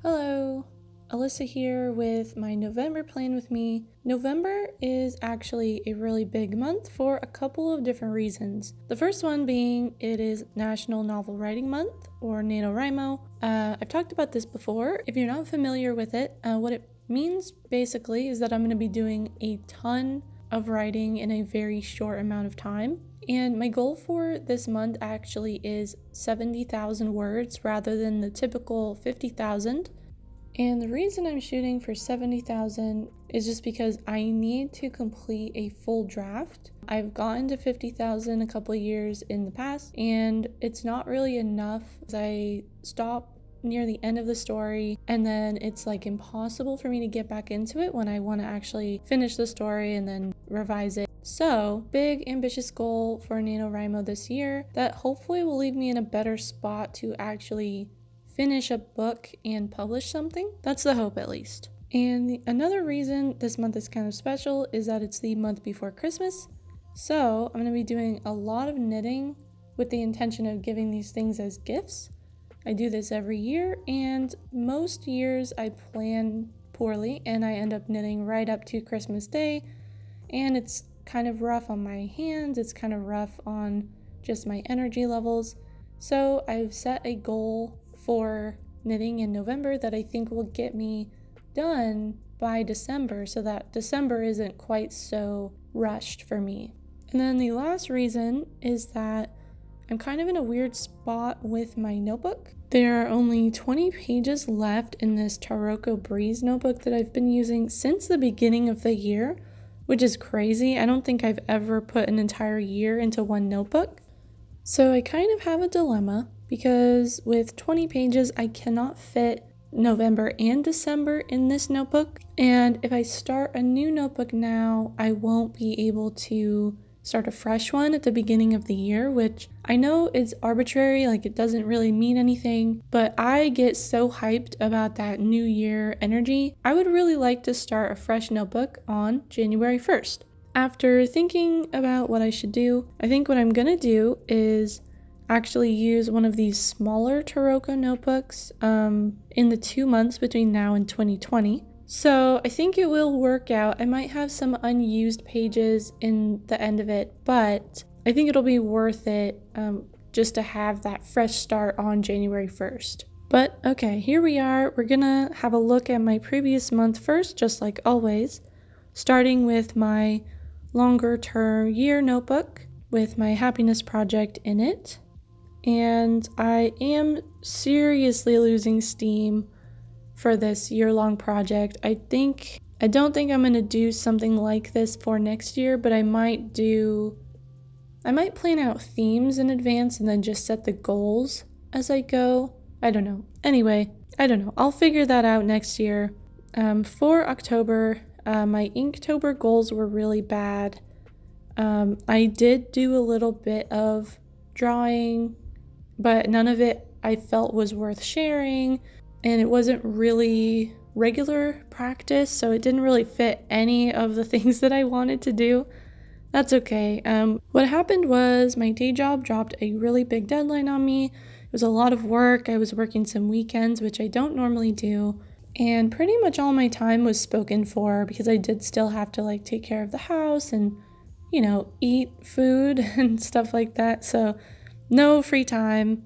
Hello, Alyssa here with my November plan with me. November is actually a really big month for a couple of different reasons. The first one being it is National Novel Writing Month, or NaNoWriMo. I've talked about this before. If you're not familiar with it, what it means basically is that I'm going to be doing a ton of writing in a very short amount of time. And my goal for this month actually is 70,000 words rather than the typical 50,000. And the reason I'm shooting for 70,000 is just because I need to complete a full draft. I've gotten to 50,000 a couple of years in the past, and it's not really enough. I stop near the end of the story, and then it's like impossible for me to get back into it when I want to actually finish the story and then revise it. So, big ambitious goal for NaNoWriMo this year that hopefully will leave me in a better spot to actually finish a book and publish something. That's the hope, at least. And another reason this month is kind of special is that it's the month before Christmas. So I'm going to be doing a lot of knitting with the intention of giving these things as gifts. I do this every year, and most years I plan poorly and I end up knitting right up to Christmas Day, and it's kind of rough on my hands, it's kind of rough on just my energy levels. So I've set a goal for knitting in November that I think will get me done by December, so that December isn't quite so rushed for me. And then the last reason is that I'm kind of in a weird spot with my notebook. There are only 20 pages left in this Taroko Breeze notebook that I've been using since the beginning of the year, which is crazy. I don't think I've ever put an entire year into one notebook. So I kind of have a dilemma because with 20 pages, I cannot fit November and December in this notebook. And if I start a new notebook now, I won't be able to start a fresh one at the beginning of the year, which I know is arbitrary, like it doesn't really mean anything, but I get so hyped about that new year energy. I would really like to start a fresh notebook on January 1st. After thinking about what I should do, I think what I'm gonna do is actually use one of these smaller Taroko notebooks in the 2 months between now and 2020. So I think it will work out. I might have some unused pages in the end of it, but I think it'll be worth it just to have that fresh start on January 1st. But okay, here we are. We're gonna have a look at my previous month first, just like always, starting with my longer term year notebook with my happiness project in it. And I am seriously losing steam for this year-long project. I don't think I'm gonna do something like this for next year, but I might plan out themes in advance and then just set the goals as I go. I don't know. Anyway, I don't know. I'll figure that out next year. For October, my Inktober goals were really bad. I did do a little bit of drawing, but none of it I felt was worth sharing, and it wasn't really regular practice, so it didn't really fit any of the things that I wanted to do. That's okay. What happened was my day job dropped a really big deadline on me. It was a lot of work. I was working some weekends, which I don't normally do, and pretty much all my time was spoken for because I did still have to take care of the house and, eat food and stuff like that. So no free time.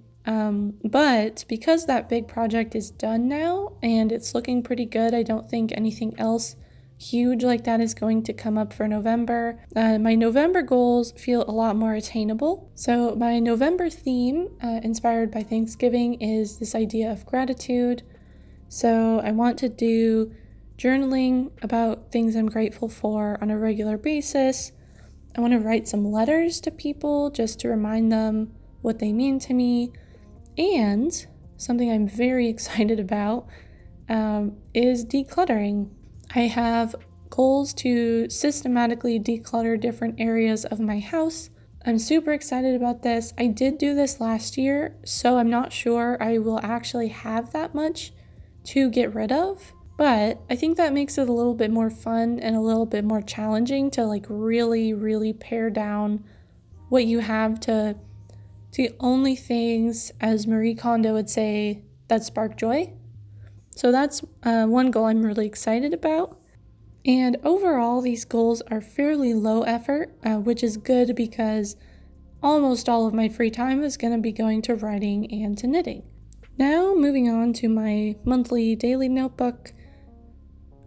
But because that big project is done now and it's looking pretty good, I don't think anything else huge like that is going to come up for November. My November goals feel a lot more attainable. So my November theme, inspired by Thanksgiving, is this idea of gratitude. So I want to do journaling about things I'm grateful for on a regular basis. I want to write some letters to people just to remind them what they mean to me. And something I'm very excited about is decluttering. I have goals to systematically declutter different areas of my house. I'm super excited about this. I did do this last year, so I'm not sure I will actually have that much to get rid of, but I think that makes it a little bit more fun and a little bit more challenging to really, really pare down what you have to only things, as Marie Kondo would say, that spark joy. So that's one goal I'm really excited about. And overall, these goals are fairly low effort, which is good because almost all of my free time is going to be going to writing and to knitting. Now, moving on to my monthly daily notebook.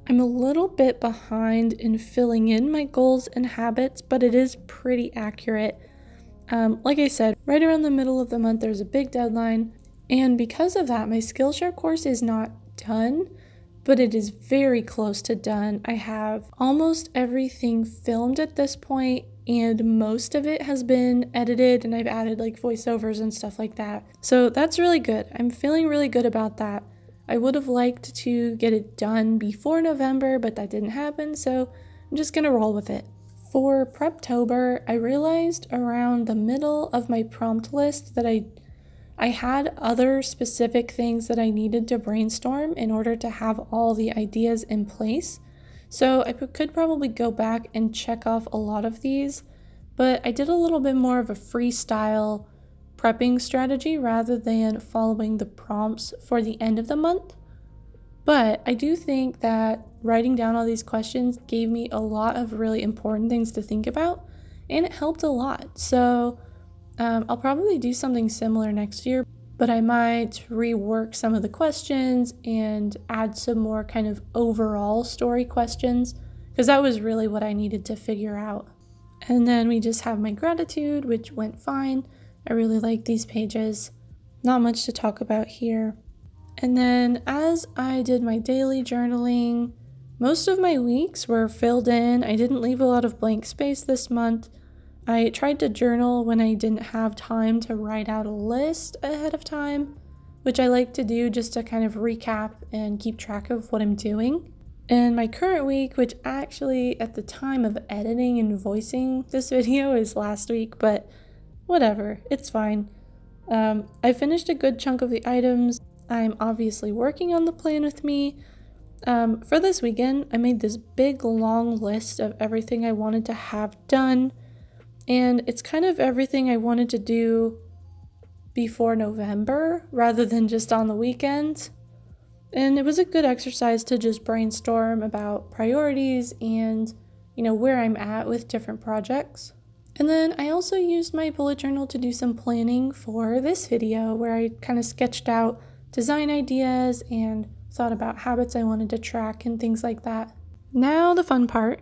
I'm a little bit behind in filling in my goals and habits, but it is pretty accurate. Like I said, right around the middle of the month, there's a big deadline. And because of that, my Skillshare course is not done, but it is very close to done. I have almost everything filmed at this point, and most of it has been edited, and I've added like voiceovers and stuff like that. So that's really good. I'm feeling really good about that. I would have liked to get it done before November, but that didn't happen, so I'm just gonna roll with it. For Preptober, I realized around the middle of my prompt list that I had other specific things that I needed to brainstorm in order to have all the ideas in place. So I could probably go back and check off a lot of these, but I did a little bit more of a freestyle prepping strategy rather than following the prompts for the end of the month. But I do think that writing down all these questions gave me a lot of really important things to think about, and it helped a lot. So I'll probably do something similar next year, but I might rework some of the questions and add some more kind of overall story questions, because that was really what I needed to figure out. And then we just have my gratitude, which went fine. I really like these pages. Not much to talk about here. And then as I did my daily journaling, most of my weeks were filled in. I didn't leave a lot of blank space this month. I tried to journal when I didn't have time to write out a list ahead of time, which I like to do just to kind of recap and keep track of what I'm doing. And my current week, which actually at the time of editing and voicing this video is last week, but whatever, it's fine. I finished a good chunk of the items. I'm obviously working on the plan with me. For this weekend, I made this big long list of everything I wanted to have done, and it's kind of everything I wanted to do before November rather than just on the weekend. And it was a good exercise to just brainstorm about priorities and, where I'm at with different projects. And then I also used my bullet journal to do some planning for this video, where I kind of sketched out design ideas and thought about habits I wanted to track and things like that. Now the fun part,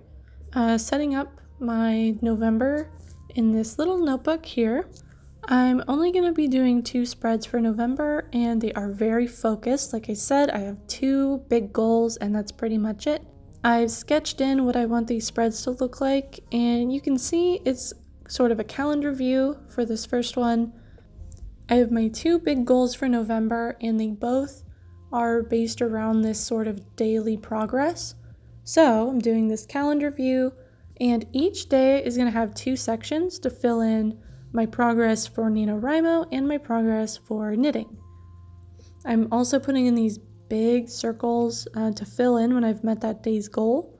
setting up my November in this little notebook here. I'm only going to be doing 2 spreads for November, and they are very focused. Like I said, I have 2 big goals, and that's pretty much it. I've sketched in what I want these spreads to look like, and you can see it's sort of a calendar view for this first one. I have my 2 big goals for November, and they both are based around this sort of daily progress. So I'm doing this calendar view, and each day is going to have 2 sections to fill in my progress for NaNoWriMo and my progress for knitting. I'm also putting in these big circles to fill in when I've met that day's goal.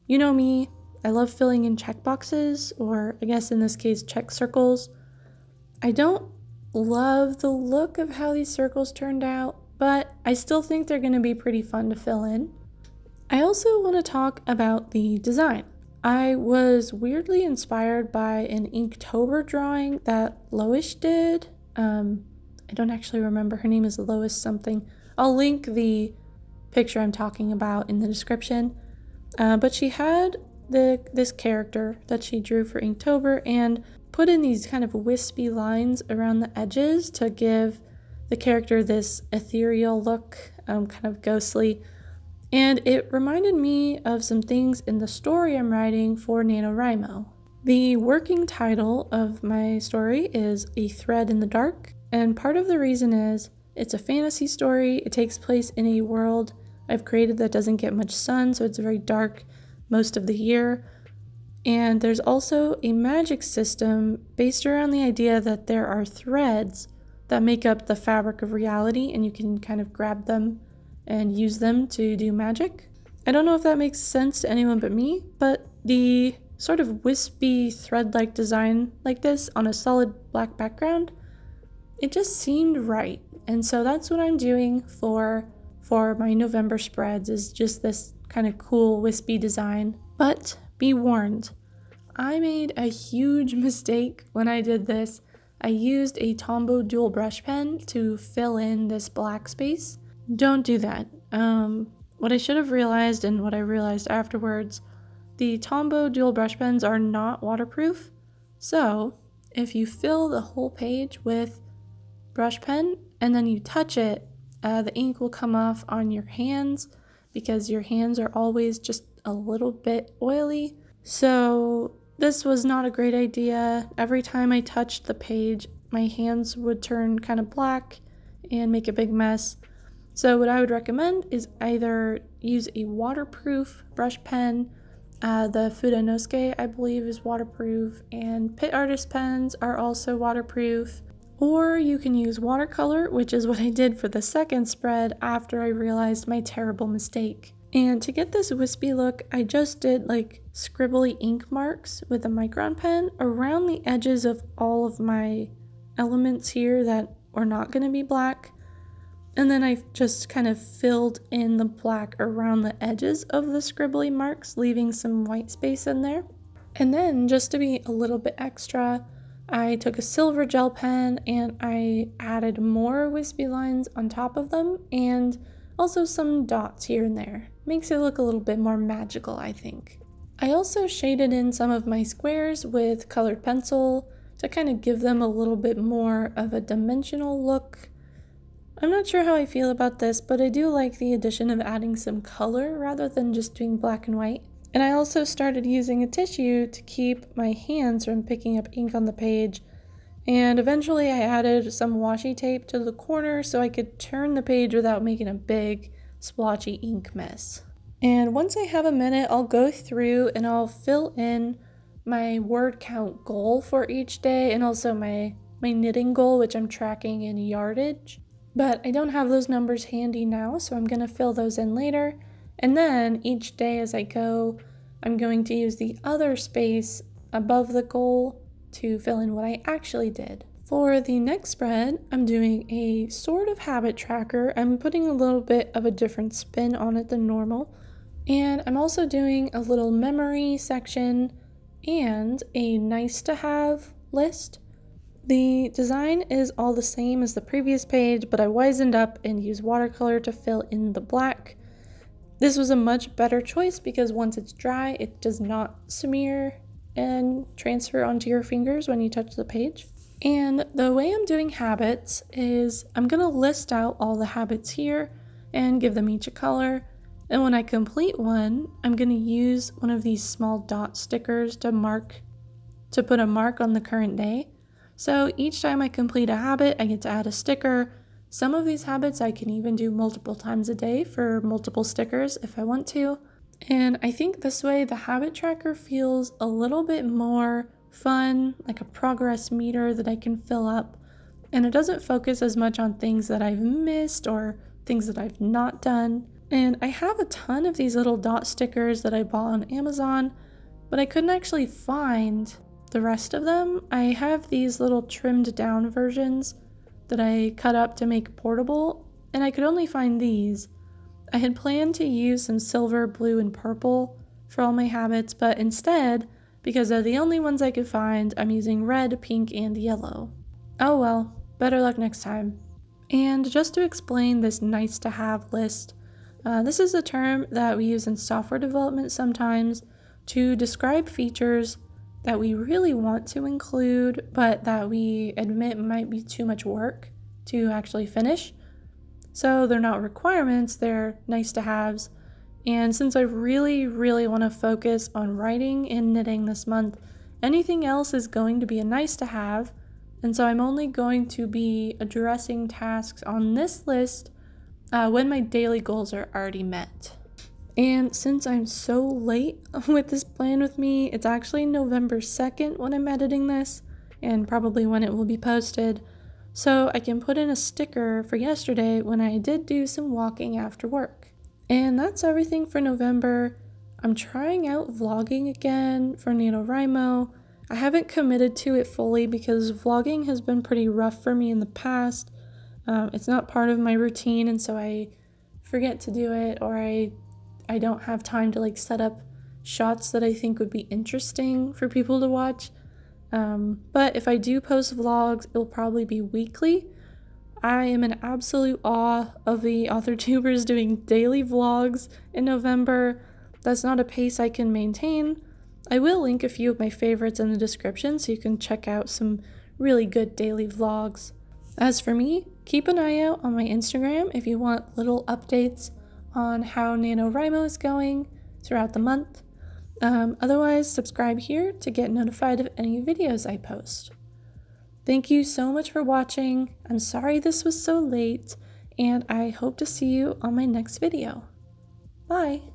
You know me, I love filling in checkboxes, or I guess in this case, check circles. I don't love the look of how these circles turned out, but I still think they're going to be pretty fun to fill in. I also want to talk about the design. I was weirdly inspired by an Inktober drawing that Lois did. I don't actually remember. Her name is Lois something. I'll link the picture I'm talking about in the description. But she had this character that she drew for Inktober and put in these kind of wispy lines around the edges to give the character this ethereal look, kind of ghostly. And it reminded me of some things in the story I'm writing for NaNoWriMo. The working title of my story is A Thread in the Dark, and part of the reason is it's a fantasy story. It takes place in a world I've created that doesn't get much sun, so it's very dark most of the year. And there's also a magic system based around the idea that there are threads that make up the fabric of reality, and you can kind of grab them and use them to do magic. I don't know if that makes sense to anyone but me, but the sort of wispy thread-like design like this on a solid black background, it just seemed right. And so that's what I'm doing for for my November spreads is just this kind of cool wispy design. But be warned, I made a huge mistake when I did this. I used a Tombow dual brush pen to fill in this black space. Don't do that. What I should have realized and what I realized afterwards, the Tombow dual brush pens are not waterproof. So if you fill the whole page with brush pen and then you touch it, the ink will come off on your hands because your hands are always just a little bit oily. So this was not a great idea. Every time I touched the page, my hands would turn kind of black and make a big mess. So what I would recommend is either use a waterproof brush pen. The Fudenosuke, I believe, is waterproof, and Pit Artist pens are also waterproof. Or you can use watercolor, which is what I did for the second spread after I realized my terrible mistake. And to get this wispy look, I just did like scribbly ink marks with a micron pen around the edges of all of my elements here that were not going to be black. And then I just kind of filled in the black around the edges of the scribbly marks, leaving some white space in there. And then, just to be a little bit extra, I took a silver gel pen and I added more wispy lines on top of them and also some dots here and there. Makes it look a little bit more magical, I think. I also shaded in some of my squares with colored pencil to kind of give them a little bit more of a dimensional look. I'm not sure how I feel about this, but I do like the addition of adding some color rather than just doing black and white. And I also started using a tissue to keep my hands from picking up ink on the page. And eventually I added some washi tape to the corner so I could turn the page without making a big splotchy ink mess. And once I have a minute, I'll go through and I'll fill in my word count goal for each day and also my knitting goal, which I'm tracking in yardage. But I don't have those numbers handy now, so I'm going to fill those in later. And then each day as I go, I'm going to use the other space above the goal to fill in what I actually did. For the next spread, I'm doing a sort of habit tracker. I'm putting a little bit of a different spin on it than normal. And I'm also doing a little memory section and a nice to have list. The design is all the same as the previous page, but I wizened up and used watercolor to fill in the black. This was a much better choice because once it's dry, it does not smear and transfer onto your fingers when you touch the page. And the way I'm doing habits is I'm going to list out all the habits here and give them each a color. And when I complete one, I'm going to use one of these small dot stickers to put a mark on the current day. So each time I complete a habit, I get to add a sticker. Some of these habits I can even do multiple times a day for multiple stickers if I want to. And I think this way the habit tracker feels a little bit more fun, like a progress meter that I can fill up. And it doesn't focus as much on things that I've missed or things that I've not done. And I have a ton of these little dot stickers that I bought on Amazon, but I couldn't actually find the rest of them. I have these little trimmed down versions that I cut up to make portable, and I could only find these. I had planned to use some silver, blue, and purple for all my habits, but instead, because they're the only ones I could find, I'm using red, pink, and yellow. Oh well, better luck next time. And just to explain this nice to have list, this is a term that we use in software development sometimes to describe features that we really want to include, but that we admit might be too much work to actually finish. So they're not requirements, they're nice to haves. And since I really want to focus on writing and knitting this month, anything else is going to be a nice to have. And so I'm only going to be addressing tasks on this list when my daily goals are already met. And since I'm so late with this plan with me, it's actually November 2nd when I'm editing this, and probably when it will be posted. So I can put in a sticker for yesterday when I did do some walking after work. And that's everything for November. I'm trying out vlogging again for NaNoWriMo. I haven't committed to it fully because vlogging has been pretty rough for me in the past. It's not part of my routine, and so I forget to do it, or I don't have time to like set up shots that I think would be interesting for people to watch. But if I do post vlogs, it'll probably be weekly. I am in absolute awe of the author tubers doing daily vlogs in November. That's not a pace I can maintain. I will link a few of my favorites in the description so you can check out some really good daily vlogs. As for me, keep an eye out on my Instagram if you want little updates on how NaNoWriMo is going throughout the month. Otherwise, subscribe here to get notified of any videos I post. Thank you so much for watching. I'm sorry this was so late, and I hope to see you on my next video. Bye!